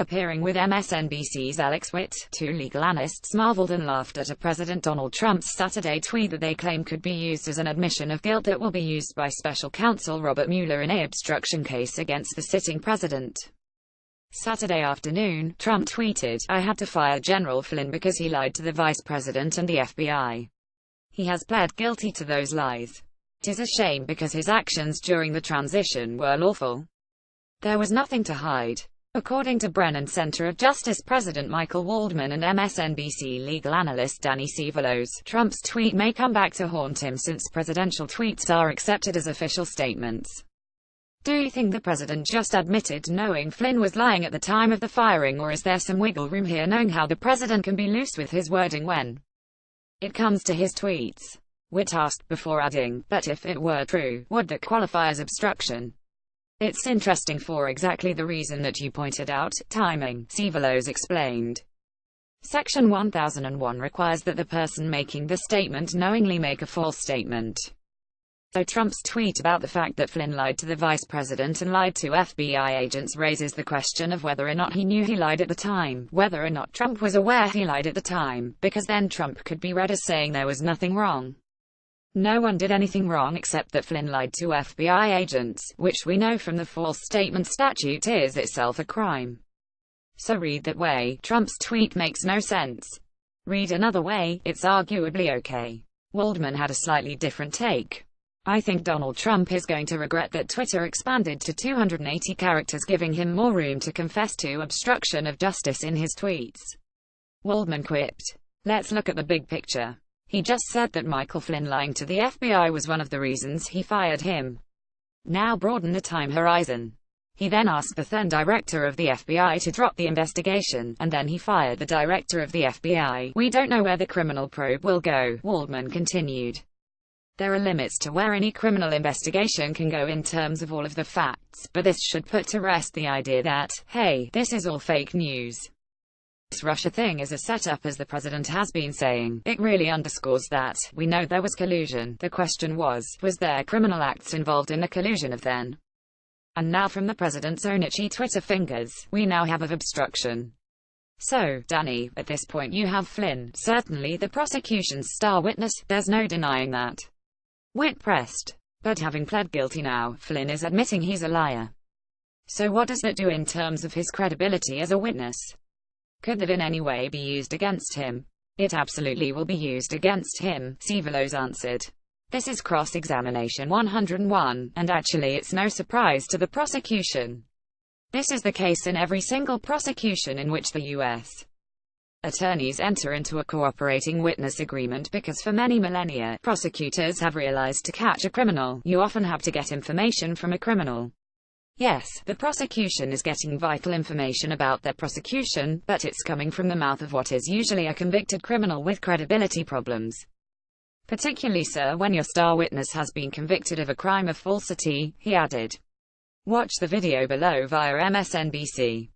Appearing with MSNBC's Alex Witt, two legal analysts marveled and laughed at a President Donald Trump's Saturday tweet that they claim could be used as an admission of guilt that will be used by special counsel Robert Mueller in an obstruction case against the sitting president. Saturday afternoon, Trump tweeted, "I had to fire General Flynn because he lied to the vice president and the FBI. He has pled guilty to those lies. It is a shame because his actions during the transition were lawful. There was nothing to hide." According to Brennan Center of Justice President Michael Waldman and MSNBC legal analyst Danny Cevallos, Trump's tweet may come back to haunt him since presidential tweets are accepted as official statements. Do you think the president just admitted knowing Flynn was lying at the time of the firing, or is there some wiggle room here knowing how the president can be loose with his wording when it comes to his tweets? Witt asked before adding, "But if it were true, would that qualify as obstruction?" It's interesting for exactly the reason that you pointed out, timing, Cevallos explained. Section 1001 requires that the person making the statement knowingly make a false statement. So Trump's tweet about the fact that Flynn lied to the vice president and lied to FBI agents raises the question of whether or not he knew he lied at the time, whether or not Trump was aware he lied at the time, because then Trump could be read as saying there was nothing wrong. No one did anything wrong except that Flynn lied to FBI agents, which we know from the false statement statute is itself a crime. So read that way, Trump's tweet makes no sense. Read another way, it's arguably okay. Waldman had a slightly different take. "I think Donald Trump is going to regret that Twitter expanded to 280 characters, giving him more room to confess to obstruction of justice in his tweets." Waldman quipped, "Let's look at the big picture. He just said that Michael Flynn lying to the FBI was one of the reasons he fired him. Now broaden the time horizon. He then asked the then director of the FBI to drop the investigation, and then he fired the director of the FBI. We don't know where the criminal probe will go," Waldman continued. "There are limits to where any criminal investigation can go in terms of all of the facts, but this should put to rest the idea that, hey, this is all fake news. This Russia thing is a setup, as the president has been saying. It really underscores that. We know there was collusion. The question was there criminal acts involved in the collusion of then? And now from the president's own itchy Twitter fingers, we now have of obstruction." So, Danny, at this point you have Flynn, certainly the prosecution's star witness, there's no denying that. Witt pressed. But having pled guilty now, Flynn is admitting he's a liar. So what does that do in terms of his credibility as a witness? Could that in any way be used against him? It absolutely will be used against him, Cevallos answered. This is cross-examination 101, and actually it's no surprise to the prosecution. This is the case in every single prosecution in which the U.S. attorneys enter into a cooperating witness agreement, because for many millennia, prosecutors have realized to catch a criminal, you often have to get information from a criminal. Yes, the prosecution is getting vital information about their prosecution, but it's coming from the mouth of what is usually a convicted criminal with credibility problems. Particularly, sir, when your star witness has been convicted of a crime of falsity, he added. Watch the video below via MSNBC.